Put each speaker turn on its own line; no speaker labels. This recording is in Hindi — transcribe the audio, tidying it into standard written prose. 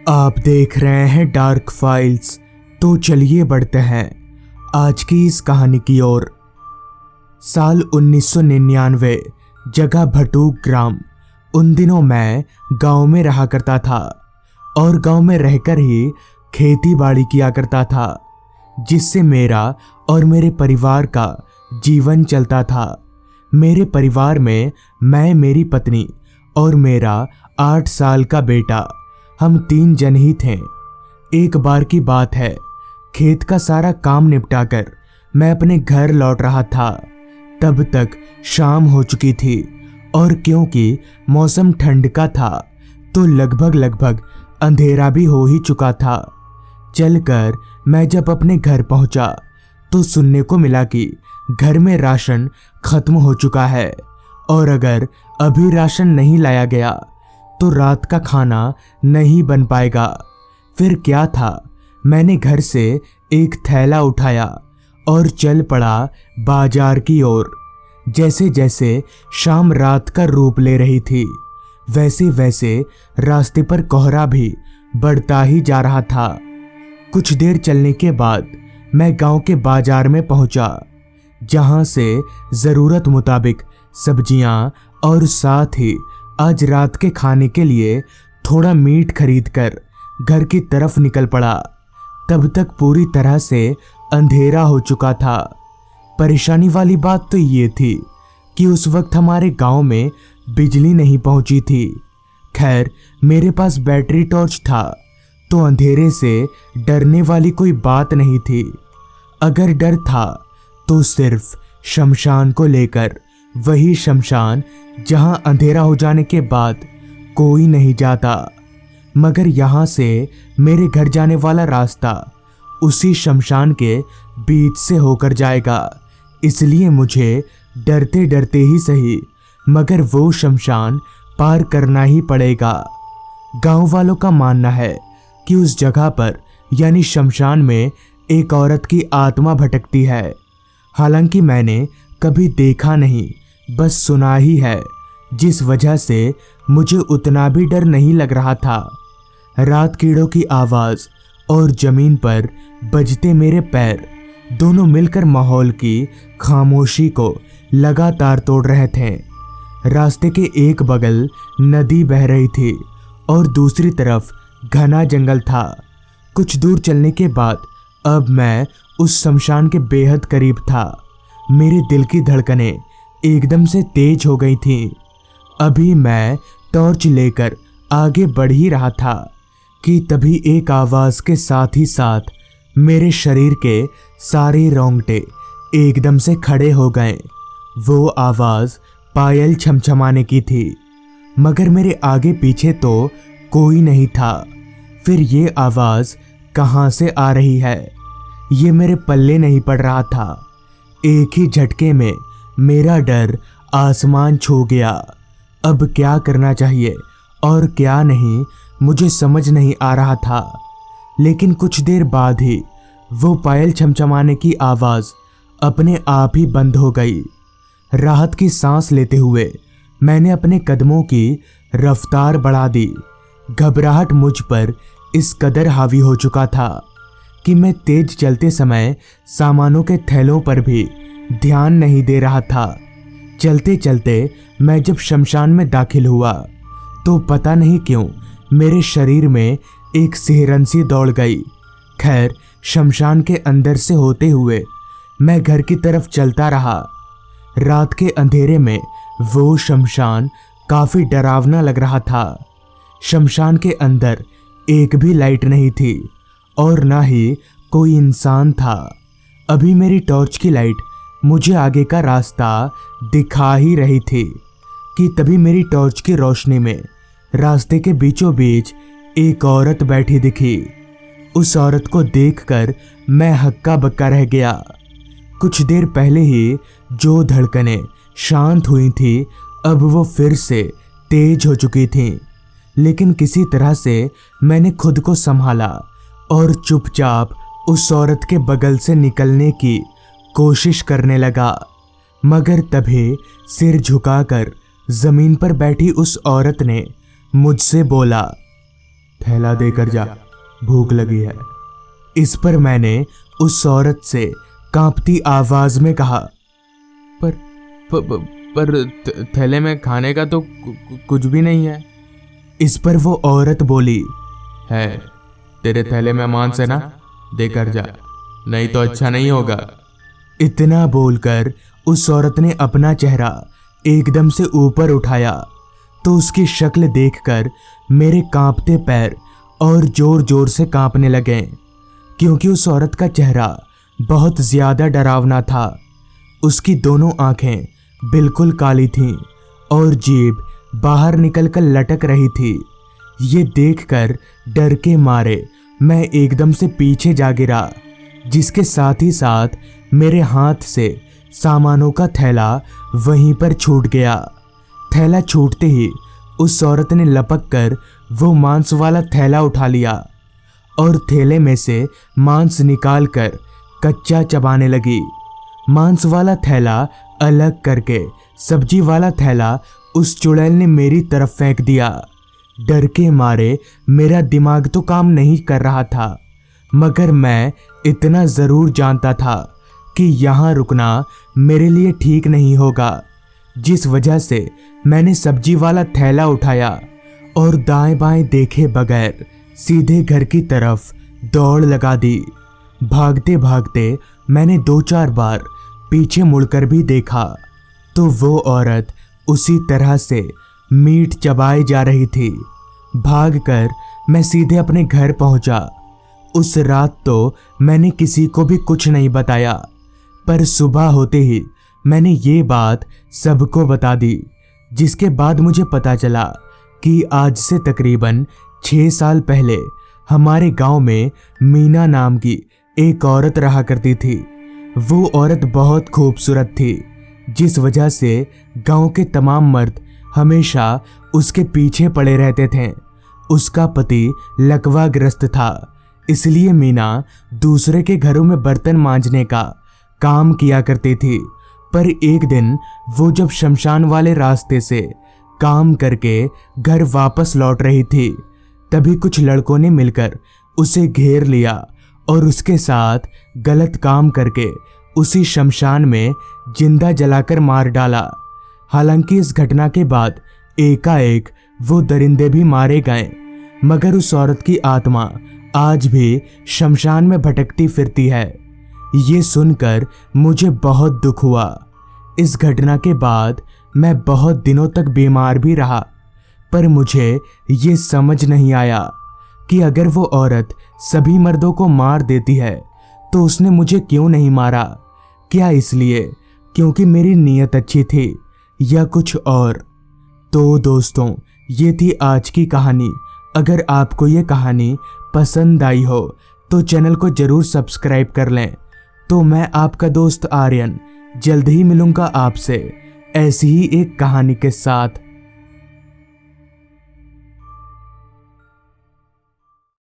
आप देख रहे हैं डार्क फाइल्स। तो चलिए बढ़ते हैं आज की इस कहानी की ओर। साल 1999, जगह भटूक ग्राम। उन दिनों मैं गांव में रहा करता था और गांव में रहकर ही खेती बाड़ी किया करता था, जिससे मेरा और मेरे परिवार का जीवन चलता था। मेरे परिवार में मैं, मेरी पत्नी और मेरा 8 साल का बेटा, हम 3 जन ही थे। एक बार की बात है, खेत का सारा काम निपटाकर मैं अपने घर लौट रहा था। तब तक शाम हो चुकी थी और क्योंकि मौसम ठंड का था तो लगभग अंधेरा भी हो ही चुका था। चलकर मैं जब अपने घर पहुंचा तो सुनने को मिला कि घर में राशन खत्म हो चुका है और अगर अभी राशन नहीं लाया गया तो रात का खाना नहीं बन पाएगा। फिर क्या था, मैंने घर से एक थैला उठाया और चल पड़ा बाजार की ओर। जैसे जैसे शाम रात का रूप ले रही थी, वैसे वैसे रास्ते पर कोहरा भी बढ़ता ही जा रहा था। कुछ देर चलने के बाद मैं गांव के बाजार में पहुंचा, जहां से ज़रूरत मुताबिक सब्जियां और साथ ही आज रात के खाने के लिए थोड़ा मीट खरीदकर घर की तरफ निकल पड़ा। तब तक पूरी तरह से अंधेरा हो चुका था। परेशानी वाली बात तो ये थी कि उस वक्त हमारे गांव में बिजली नहीं पहुंची थी। खैर, मेरे पास बैटरी टॉर्च था तो अंधेरे से डरने वाली कोई बात नहीं थी। अगर डर था तो सिर्फ शमशान को लेकर, वही शमशान जहां अंधेरा हो जाने के बाद कोई नहीं जाता। मगर यहां से मेरे घर जाने वाला रास्ता उसी शमशान के बीच से होकर जाएगा, इसलिए मुझे डरते डरते ही सही मगर वो शमशान पार करना ही पड़ेगा। गांव वालों का मानना है कि उस जगह पर यानी शमशान में एक औरत की आत्मा भटकती है। हालांकि मैंने कभी देखा नहीं, बस सुना ही है, जिस वजह से मुझे उतना भी डर नहीं लग रहा था। रात कीड़ों की आवाज़ और जमीन पर बजते मेरे पैर दोनों मिलकर माहौल की खामोशी को लगातार तोड़ रहे थे। रास्ते के एक बगल नदी बह रही थी और दूसरी तरफ घना जंगल था। कुछ दूर चलने के बाद अब मैं उस शमशान के बेहद करीब था। मेरे दिल की धड़कनें एकदम से तेज हो गई थीं। अभी मैं टॉर्च लेकर आगे बढ़ ही रहा था कि तभी एक आवाज़ के साथ ही साथ मेरे शरीर के सारे रोंगटे एकदम से खड़े हो गए। वो आवाज़ पायल छमछमाने की थी, मगर मेरे आगे पीछे तो कोई नहीं था। फिर ये आवाज़ कहाँ से आ रही है, ये मेरे पल्ले नहीं पड़ रहा था। एक ही झटके में मेरा डर आसमान छू गया। अब क्या करना चाहिए और क्या नहीं, मुझे समझ नहीं आ रहा था। लेकिन कुछ देर बाद ही वो पायल छमछमाने की आवाज़ अपने आप ही बंद हो गई। राहत की सांस लेते हुए मैंने अपने कदमों की रफ्तार बढ़ा दी। घबराहट मुझ पर इस कदर हावी हो चुका था कि मैं तेज चलते समय सामानों के थैलों पर भी ध्यान नहीं दे रहा था। चलते चलते मैं जब शमशान में दाखिल हुआ तो पता नहीं क्यों मेरे शरीर में एक सिहरन सी दौड़ गई। खैर, शमशान के अंदर से होते हुए मैं घर की तरफ चलता रहा। रात के अंधेरे में वो शमशान काफ़ी डरावना लग रहा था। शमशान के अंदर एक भी लाइट नहीं थी और ना ही कोई इंसान था। अभी मेरी टॉर्च की लाइट मुझे आगे का रास्ता दिखा ही रही थी कि तभी मेरी टॉर्च की रोशनी में रास्ते के बीचों बीच एक औरत बैठी दिखी। उस औरत को देखकर मैं हक्का बक्का रह गया। कुछ देर पहले ही जो धड़कनें शांत हुई थी, अब वो फिर से तेज हो चुकी थीं। लेकिन किसी तरह से मैंने खुद को संभाला और चुपचाप उस औरत के बगल से निकलने की कोशिश करने लगा। मगर तभी सिर झुकाकर जमीन पर बैठी उस औरत ने मुझसे बोला, थैला देकर जा, भूख लगी है। इस पर मैंने उस औरत से कांपती आवाज में कहा, पर थैले में खाने का तो कुछ भी नहीं है। इस पर वो औरत बोली, है तेरे थैले में मांस है ना, देकर जा, नहीं तो अच्छा नहीं होगा। इतना बोलकर उस औरत ने अपना चेहरा एकदम से ऊपर उठाया तो उसकी शक्ल देखकर मेरे कांपते पैर और जोर जोर से कांपने लगे, क्योंकि उस औरत का चेहरा बहुत ज्यादा डरावना था। उसकी दोनों आंखें बिल्कुल काली थीं और जीभ बाहर निकलकर लटक रही थी। ये देखकर डर के मारे मैं एकदम से पीछे जा गिरा, जिसके साथ ही साथ मेरे हाथ से सामानों का थैला वहीं पर छूट गया। थैला छूटते ही उस औरत ने लपक कर वो मांस वाला थैला उठा लिया और थैले में से मांस निकाल कर कच्चा चबाने लगी। मांस वाला थैला अलग करके सब्जी वाला थैला उस चुड़ैल ने मेरी तरफ फेंक दिया। डर के मारे मेरा दिमाग तो काम नहीं कर रहा था, मगर मैं इतना ज़रूर जानता था कि यहाँ रुकना मेरे लिए ठीक नहीं होगा, जिस वजह से मैंने सब्जी वाला थैला उठाया और दाएं बाएं देखे बगैर सीधे घर की तरफ दौड़ लगा दी। भागते भागते मैंने 2-4 बार पीछे मुड़कर भी देखा तो वो औरत उसी तरह से मीट चबाए जा रही थी। भागकर मैं सीधे अपने घर पहुंचा। उस रात तो मैंने किसी को भी कुछ नहीं बताया, पर सुबह होते ही मैंने ये बात सबको बता दी, जिसके बाद मुझे पता चला कि आज से तकरीबन 6 साल पहले हमारे गांव में मीना नाम की एक औरत रहा करती थी। वो औरत बहुत खूबसूरत थी, जिस वजह से गांव के तमाम मर्द हमेशा उसके पीछे पड़े रहते थे। उसका पति लकवाग्रस्त था, इसलिए मीना दूसरे के घरों में बर्तन मांजने का काम किया करती थी। पर एक दिन वो जब शमशान वाले रास्ते से काम करके घर वापस लौट रही थी, तभी कुछ लड़कों ने मिलकर उसे घेर लिया और उसके साथ गलत काम करके उसी शमशान में जिंदा जलाकर मार डाला। हालांकि इस घटना के बाद एकाएक वो दरिंदे भी मारे गए, मगर उस औरत की आत्मा आज भी शमशान में भटकती फिरती है। ये सुनकर मुझे बहुत दुख हुआ। इस घटना के बाद मैं बहुत दिनों तक बीमार भी रहा, पर मुझे ये समझ नहीं आया कि अगर वो औरत सभी मर्दों को मार देती है तो उसने मुझे क्यों नहीं मारा। क्या इसलिए क्योंकि मेरी नीयत अच्छी थी या कुछ और? तो दोस्तों, ये थी आज की कहानी। अगर आपको ये कहानी पसंद आई हो तो चैनल को ज़रूर सब्सक्राइब कर लें। तो मैं आपका दोस्त आर्यन जल्द ही मिलूंगा आपसे ऐसी ही एक कहानी के साथ।